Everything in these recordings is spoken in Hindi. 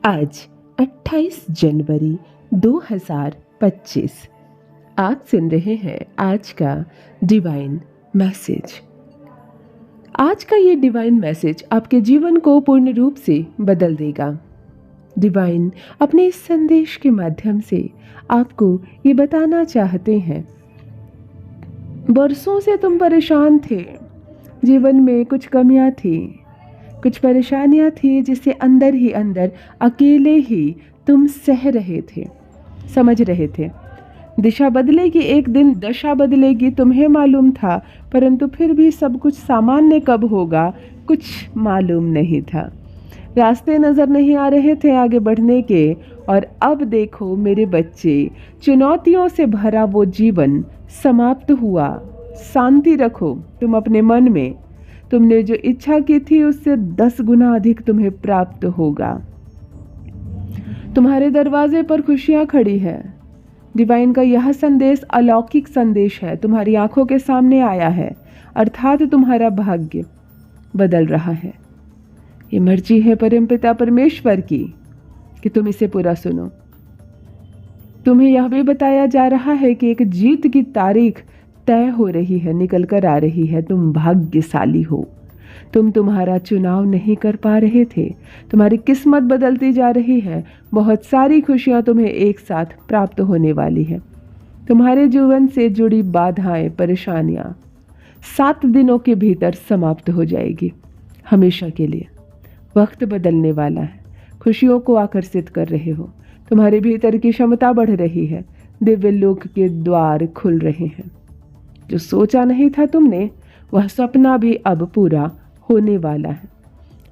आज 28 जनवरी 2025। आप सुन रहे हैं आज का डिवाइन मैसेज। आज का ये डिवाइन मैसेज आपके जीवन को पूर्ण रूप से बदल देगा। डिवाइन अपने इस संदेश के माध्यम से आपको ये बताना चाहते हैं, बरसों से तुम परेशान थे, जीवन में कुछ कमियां थी, कुछ परेशानियां थी जिसे अंदर ही अंदर अकेले ही तुम सह रहे थे, समझ रहे थे। दिशा बदलेगी, एक दिन दशा बदलेगी, तुम्हें मालूम था, परंतु फिर भी सब कुछ सामान्य कब होगा कुछ मालूम नहीं था। रास्ते नज़र नहीं आ रहे थे आगे बढ़ने के, और अब देखो मेरे बच्चे, चुनौतियों से भरा वो जीवन समाप्त हुआ। शांति रखो तुम अपने मन में। तुमने जो इच्छा की थी उससे 10 गुना अधिक तुम्हें प्राप्त होगा। तुम्हारे दरवाजे पर खुशियां खड़ी है। डिवाइन का यह संदेश अलौकिक संदेश है, तुम्हारी आंखों के सामने आया है, अर्थात तुम्हारा भाग्य बदल रहा है। ये मर्जी है परमपिता परमेश्वर की कि तुम इसे पूरा सुनो। तुम्हें यह भी बताया जा रहा है कि एक जीत की तारीख तय हो रही है, निकल कर आ रही है। तुम भाग्यशाली हो। तुम तुम्हारा चुनाव नहीं कर पा रहे थे, तुम्हारी किस्मत बदलती जा रही है। बहुत सारी खुशियां तुम्हें एक साथ प्राप्त होने वाली है। तुम्हारे जीवन से जुड़ी बाधाएं, परेशानियां 7 दिनों के भीतर समाप्त हो जाएगी, हमेशा के लिए। वक्त बदलने वाला है। खुशियों को आकर्षित कर रहे हो। तुम्हारे भीतर की क्षमता बढ़ रही है। दिव्य लोक के द्वार खुल रहे हैं। जो सोचा नहीं था तुमने, वह सपना भी अब पूरा होने वाला है।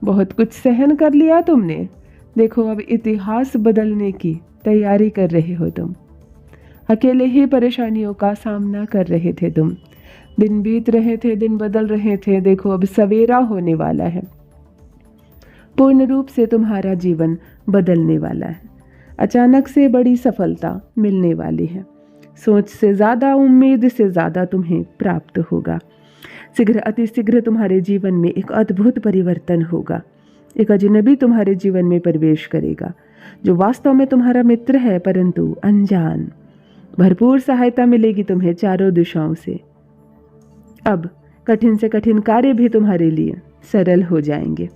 बहुत कुछ सहन कर लिया तुमने, देखो अब इतिहास बदलने की तैयारी कर रहे हो तुम। अकेले ही परेशानियों का सामना कर रहे थे तुम। दिन बीत रहे थे, दिन बदल रहे थे, देखो अब सवेरा होने वाला है। पूर्ण रूप से तुम्हारा जीवन बदलने वाला है। अचानक से बड़ी सफलता मिलने वाली है। सोच से ज़्यादा, उम्मीद से ज़्यादा तुम्हें प्राप्त होगा। शीघ्र, अति शीघ्र तुम्हारे जीवन में एक अद्भुत परिवर्तन होगा। एक अजनबी तुम्हारे जीवन में प्रवेश करेगा, जो वास्तव में तुम्हारा मित्र है परंतु अनजान। भरपूर सहायता मिलेगी तुम्हें चारों दिशाओं से। अब कठिन से कठिन कार्य भी तुम्हारे लिए सरल हो जाएंगे।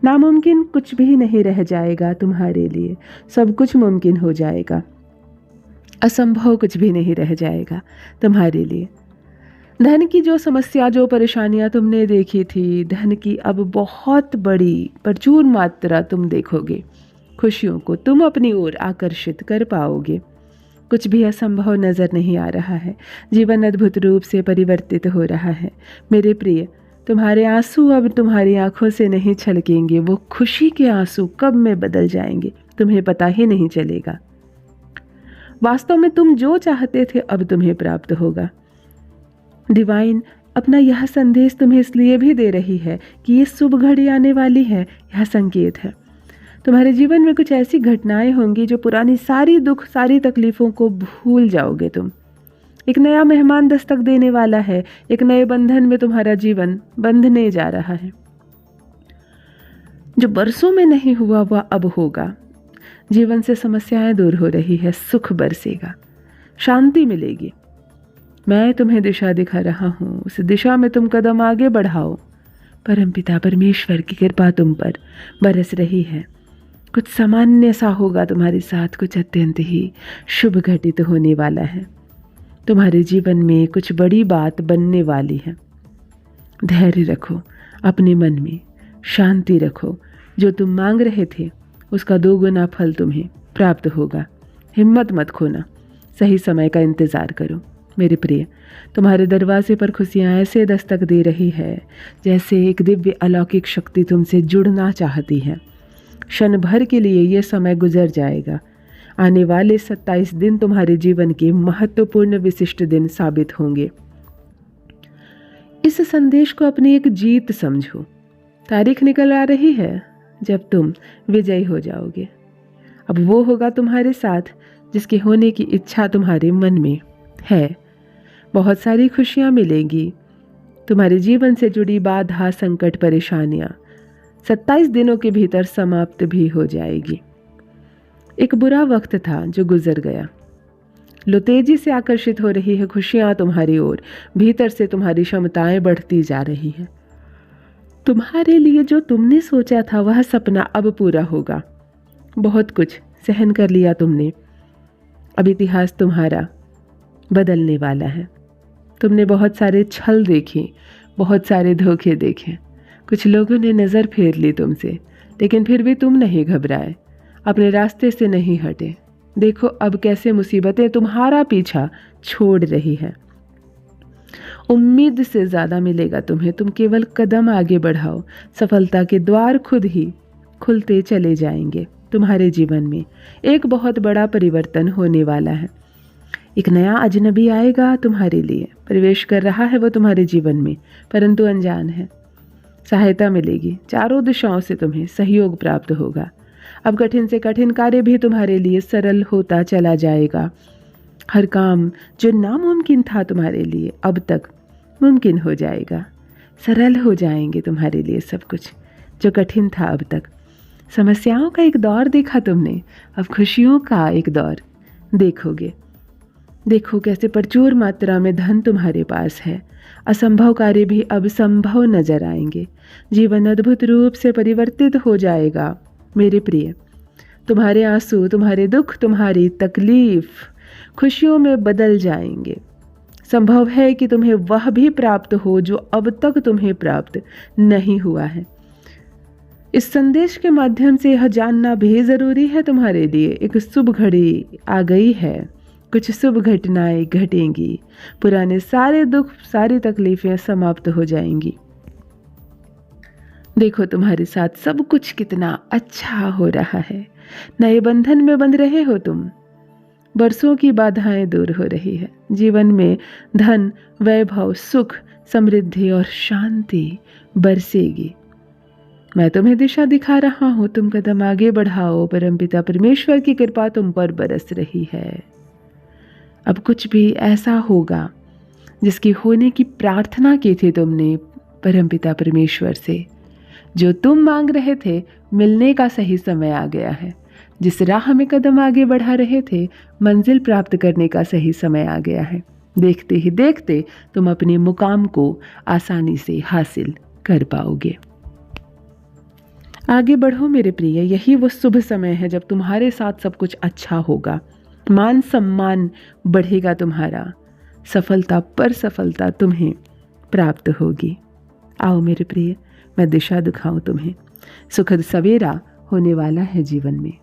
नामुमकिन कुछ भी नहीं रह जाएगा तुम्हारे लिए, सब कुछ मुमकिन हो जाएगा। असंभव कुछ भी नहीं रह जाएगा तुम्हारे लिए। धन की जो समस्या, जो परेशानियां तुमने देखी थी, धन की अब बहुत बड़ी प्रचुर मात्रा तुम देखोगे। खुशियों को तुम अपनी ओर आकर्षित कर पाओगे। कुछ भी असंभव नजर नहीं आ रहा है। जीवन अद्भुत रूप से परिवर्तित हो रहा है। मेरे प्रिय, तुम्हारे आंसू अब तुम्हारी आंखों से नहीं छलकेंगे। वो खुशी के आंसू कब में बदल जाएंगे तुम्हें पता ही नहीं चलेगा। वास्तव में तुम जो चाहते थे अब तुम्हें प्राप्त होगा। डिवाइन अपना यह संदेश तुम्हें इसलिए भी दे रही है कि ये शुभ घड़ी आने वाली है। यह संकेत है तुम्हारे जीवन में कुछ ऐसी घटनाएं होंगी जो पुरानी सारी दुख, सारी तकलीफों को भूल जाओगे तुम। एक नया मेहमान दस्तक देने वाला है। एक नए बंधन में तुम्हारा जीवन बंधने जा रहा है। जो बरसों में नहीं हुआ वह अब होगा। जीवन से समस्याएं दूर हो रही है, सुख बरसेगा, शांति मिलेगी। मैं तुम्हें दिशा दिखा रहा हूँ, उस दिशा में तुम कदम आगे बढ़ाओ। परमपिता परमेश्वर की कृपा तुम पर बरस रही है। कुछ सामान्य सा होगा तुम्हारे साथ, कुछ अत्यंत ही शुभ घटित होने वाला है। तुम्हारे जीवन में कुछ बड़ी बात बनने वाली है। धैर्य रखो, अपने मन में शांति रखो। जो तुम मांग रहे थे उसका 2 गुना फल तुम्हें प्राप्त होगा। हिम्मत मत खोना, सही समय का इंतज़ार करो। मेरे प्रिय, तुम्हारे दरवाजे पर खुशियाँ ऐसे दस्तक दे रही है जैसे एक दिव्य अलौकिक शक्ति तुमसे जुड़ना चाहती है। क्षण भर के लिए ये समय गुजर जाएगा। आने वाले 27 दिन तुम्हारे जीवन के महत्वपूर्ण विशिष्ट दिन साबित होंगे। इस संदेश को अपनी एक जीत समझो। तारीख निकल आ रही है जब तुम विजयी हो जाओगे। अब वो होगा तुम्हारे साथ जिसके होने की इच्छा तुम्हारे मन में है। बहुत सारी खुशियां मिलेंगी। तुम्हारे जीवन से जुड़ी बाधा, संकट, परेशानियां 27 दिनों के भीतर समाप्त भी हो जाएगी। एक बुरा वक्त था जो गुजर गया। लो तेजी से आकर्षित हो रही है खुशियां तुम्हारी ओर, भीतर से तुम्हारी क्षमताएं बढ़ती जा रही हैं। तुम्हारे लिए जो तुमने सोचा था वह सपना अब पूरा होगा। बहुत कुछ सहन कर लिया तुमने, अब इतिहास तुम्हारा बदलने वाला है। तुमने बहुत सारे छल देखे, बहुत सारे धोखे देखे, कुछ लोगों ने नज़र फेर ली तुमसे, लेकिन फिर भी तुम नहीं घबराए, अपने रास्ते से नहीं हटे। देखो अब कैसे मुसीबतें तुम्हारा पीछा छोड़ रही है। उम्मीद से ज़्यादा मिलेगा तुम्हें, तुम केवल कदम आगे बढ़ाओ, सफलता के द्वार खुद ही खुलते चले जाएंगे। तुम्हारे जीवन में एक बहुत बड़ा परिवर्तन होने वाला है। एक नया अजनबी आएगा तुम्हारे लिए, प्रवेश कर रहा है वो तुम्हारे जीवन में, परंतु अनजान है। सहायता मिलेगी, चारों दिशाओं से तुम्हें सहयोग प्राप्त होगा। अब कठिन से कठिन कार्य भी तुम्हारे लिए सरल होता चला जाएगा। हर काम जो नामुमकिन था तुम्हारे लिए अब तक मुमकिन हो जाएगा। सरल हो जाएंगे तुम्हारे लिए सब कुछ जो कठिन था अब तक। समस्याओं का एक दौर देखा तुमने, अब खुशियों का एक दौर देखोगे। देखो कैसे प्रचुर मात्रा में धन तुम्हारे पास है। असंभव कार्य भी अब संभव नजर आएंगे। जीवन अद्भुत रूप से परिवर्तित हो जाएगा मेरे प्रिय। तुम्हारे आंसू, तुम्हारे दुख, तुम्हारी तकलीफ खुशियों में बदल जाएंगे। संभव है कि तुम्हें वह भी प्राप्त हो जो अब तक तुम्हें प्राप्त नहीं हुआ है। इस संदेश के माध्यम से यह जानना भी जरूरी है तुम्हारे लिए, एक शुभ घड़ी आ गई है, कुछ शुभ घटनाएं घटेंगी, पुराने सारे दुख, सारी तकलीफें समाप्त हो जाएंगी। देखो तुम्हारे साथ सब कुछ कितना अच्छा हो रहा है। नए बंधन में बंध रहे हो तुम, बरसों की बाधाएं दूर हो रही है। जीवन में धन, वैभव, सुख, समृद्धि और शांति बरसेगी। मैं तुम्हें दिशा दिखा रहा हूं, तुम कदम आगे बढ़ाओ। परमपिता परमेश्वर की कृपा तुम पर बरस रही है। अब कुछ भी ऐसा होगा जिसकी होने की प्रार्थना की थी तुमने परमपिता परमेश्वर से। जो तुम मांग रहे थे, मिलने का सही समय आ गया है। जिस राह में कदम आगे बढ़ा रहे थे, मंजिल प्राप्त करने का सही समय आ गया है। देखते ही देखते तुम अपने मुकाम को आसानी से हासिल कर पाओगे। आगे बढ़ो मेरे प्रिय, यही वो शुभ समय है जब तुम्हारे साथ सब कुछ अच्छा होगा। मान सम्मान बढ़ेगा तुम्हारा, सफलता पर सफलता तुम्हें प्राप्त होगी। आओ मेरे प्रिय, मैं दिशा दिखाऊं तुम्हें। सुखद सवेरा होने वाला है जीवन में।